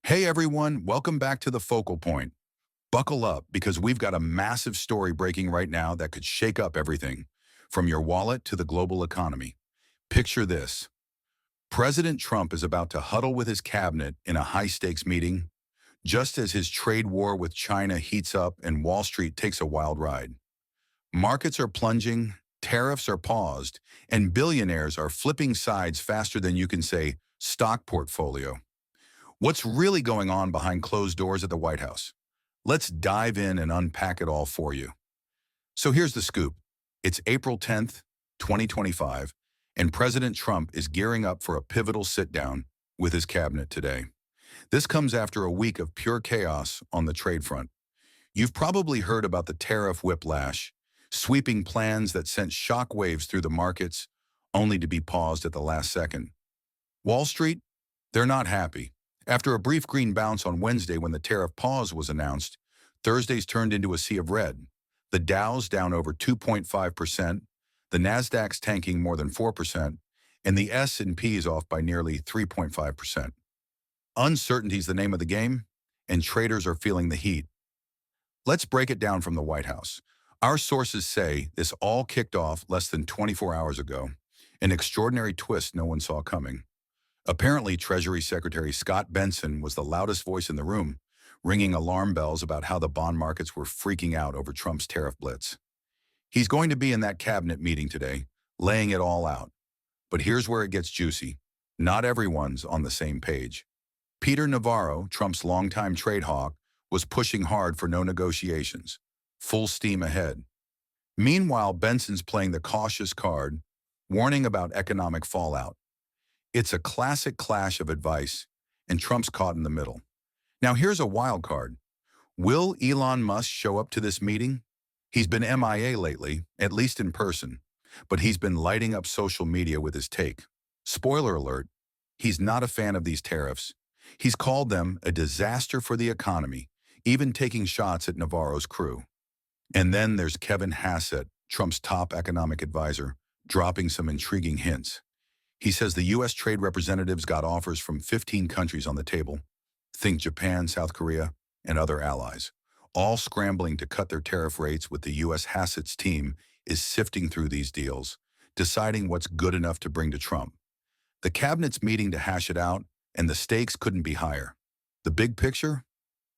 Hey everyone, welcome back to the Focal Point. Buckle up because we've got a massive story breaking right now that could shake up everything, from your wallet to the global economy. Picture this. President Trump is about to huddle with his cabinet in a high-stakes meeting, just as his trade war with China heats up and Wall Street takes a wild ride. Markets are plunging, tariffs are paused, and billionaires are flipping sides faster than you can say stock portfolio. What's really going on behind closed doors at the White House? Let's dive in and unpack it all for you. So here's the scoop. It's April 10th, 2025, and President Trump is gearing up for a pivotal sit-down with his cabinet today. This comes after a week of pure chaos on the trade front. You've probably heard about the tariff whiplash, sweeping plans that sent shockwaves through the markets, only to be paused at the last second. Wall Street? They're not happy. After a brief green bounce on Wednesday when the tariff pause was announced, Thursday's turned into a sea of red. The Dow's down over 2.5%, the Nasdaq's tanking more than 4%, and the S&P's off by nearly 3.5%. Uncertainty's the name of the game, and traders are feeling the heat. Let's break it down from the White House. Our sources say this all kicked off less than 24 hours ago, an extraordinary twist no one saw coming. Apparently, Treasury Secretary Scott Bessent was the loudest voice in the room, ringing alarm bells about how the bond markets were freaking out over Trump's tariff blitz. He's going to be in that cabinet meeting today, laying it all out. But here's where it gets juicy. Not everyone's on the same page. Peter Navarro, Trump's longtime trade hawk, was pushing hard for no negotiations, full steam ahead. Meanwhile, Benson's playing the cautious card, warning about economic fallout. It's a classic clash of advice, and Trump's caught in the middle. Now here's a wild card. Will Elon Musk show up to this meeting? He's been MIA lately, at least in person, but he's been lighting up social media with his take. Spoiler alert, he's not a fan of these tariffs. He's called them a disaster for the economy, even taking shots at Navarro's crew. And then there's Kevin Hassett, Trump's top economic advisor, dropping some intriguing hints. He says the U.S. trade representatives got offers from 15 countries on the table. Think Japan, South Korea, and other allies, all scrambling to cut their tariff rates with the U.S. Hassett's team is sifting through these deals, deciding what's good enough to bring to Trump. The cabinet's meeting to hash it out, and the stakes couldn't be higher. The big picture?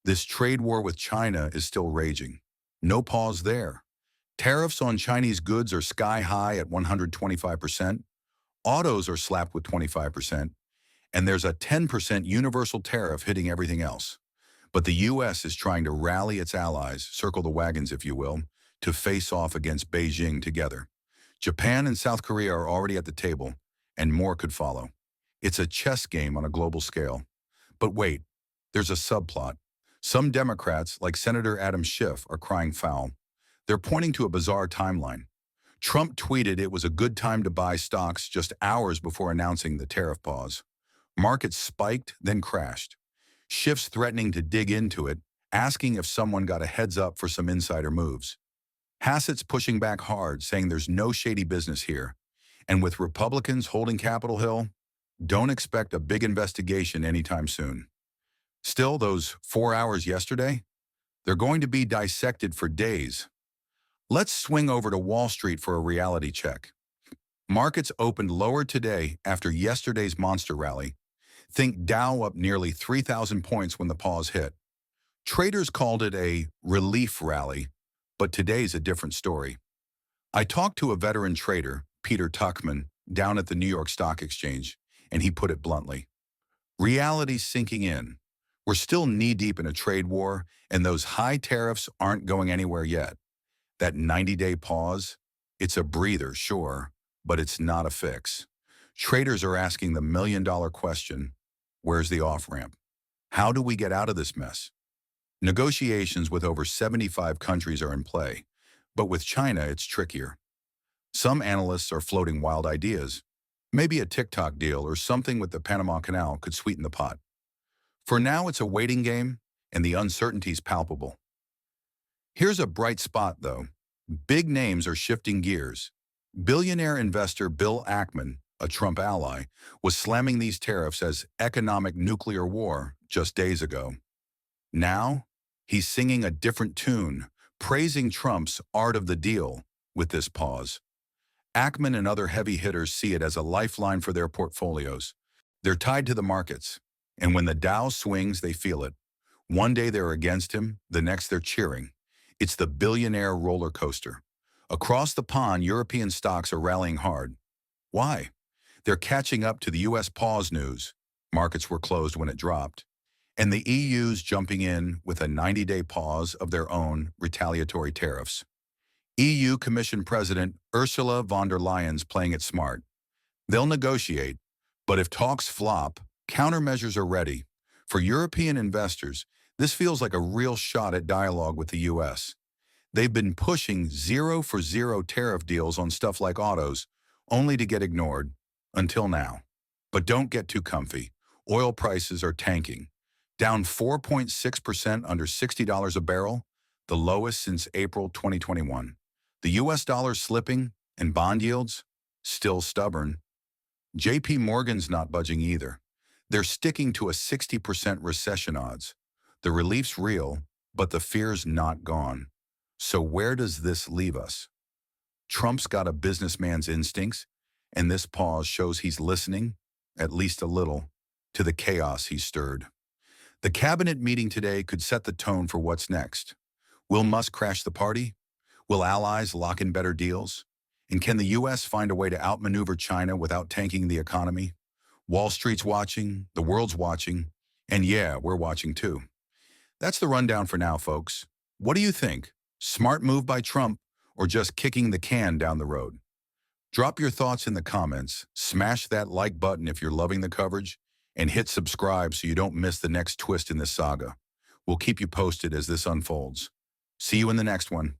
This trade war with China is still raging. No pause there. Tariffs on Chinese goods are sky high at 125%. Autos are slapped with 25%, and there's a 10% universal tariff hitting everything else. But the U.S. is trying to rally its allies, circle the wagons if you will, to face off against Beijing together. Japan and South Korea are already at the table, and more could follow. It's a chess game on a global scale. But wait, there's a subplot. Some Democrats, like Senator Adam Schiff, are crying foul. They're pointing to a bizarre timeline. Trump tweeted it was a good time to buy stocks just hours before announcing the tariff pause. Markets spiked, then crashed. Schiff's threatening to dig into it, asking if someone got a heads up for some insider moves. Hassett's pushing back hard, saying there's no shady business here. And with Republicans holding Capitol Hill, don't expect a big investigation anytime soon. Still, those 4 hours yesterday, they're going to be dissected for days. Let's swing over to Wall Street for a reality check. Markets opened lower today after yesterday's monster rally. Think Dow up nearly 3,000 points when the pause hit. Traders called it a relief rally, but today's a different story. I talked to a veteran trader, Peter Tuchman, down at the New York Stock Exchange, and he put it bluntly. Reality's sinking in. We're still knee-deep in a trade war, and those high tariffs aren't going anywhere yet. That 90-day pause, it's a breather, sure, but it's not a fix. Traders are asking the million-dollar question, where's the off-ramp? How do we get out of this mess? Negotiations with over 75 countries are in play, but with China, it's trickier. Some analysts are floating wild ideas. Maybe a TikTok deal or something with the Panama Canal could sweeten the pot. For now, it's a waiting game, and the uncertainty's palpable. Here's a bright spot, though. Big names are shifting gears. Billionaire investor Bill Ackman, a Trump ally, was slamming these tariffs as economic nuclear war just days ago. Now, he's singing a different tune, praising Trump's art of the deal with this pause. Ackman and other heavy hitters see it as a lifeline for their portfolios. They're tied to the markets, and when the Dow swings, they feel it. One day they're against him, the next they're cheering. It's the billionaire roller coaster. Across the pond, European stocks are rallying hard. Why? They're catching up to the U.S. pause news. Markets were closed when it dropped. And the EU's jumping in with a 90-day pause of their own retaliatory tariffs. EU Commission President Ursula von der Leyen's playing it smart. They'll negotiate, but if talks flop, countermeasures are ready. For European investors, this feels like a real shot at dialogue with the U.S. They've been pushing zero-for-zero tariff deals on stuff like autos, only to get ignored, until now. But don't get too comfy. Oil prices are tanking, down 4.6% under $60 a barrel, the lowest since April 2021. The U.S. dollar slipping, and bond yields still stubborn. J.P. Morgan's not budging either. They're sticking to a 60% recession odds. The relief's real, but the fear's not gone. So where does this leave us? Trump's got a businessman's instincts, and this pause shows he's listening, at least a little, to the chaos he's stirred. The cabinet meeting today could set the tone for what's next. Will Musk crash the party? Will allies lock in better deals? And can the U.S. find a way to outmaneuver China without tanking the economy? Wall Street's watching, the world's watching, and yeah, we're watching too. That's the rundown for now, folks. What do you think? Smart move by Trump or just kicking the can down the road? Drop your thoughts in the comments, smash that like button if you're loving the coverage, and hit subscribe so you don't miss the next twist in this saga. We'll keep you posted as this unfolds. See you in the next one.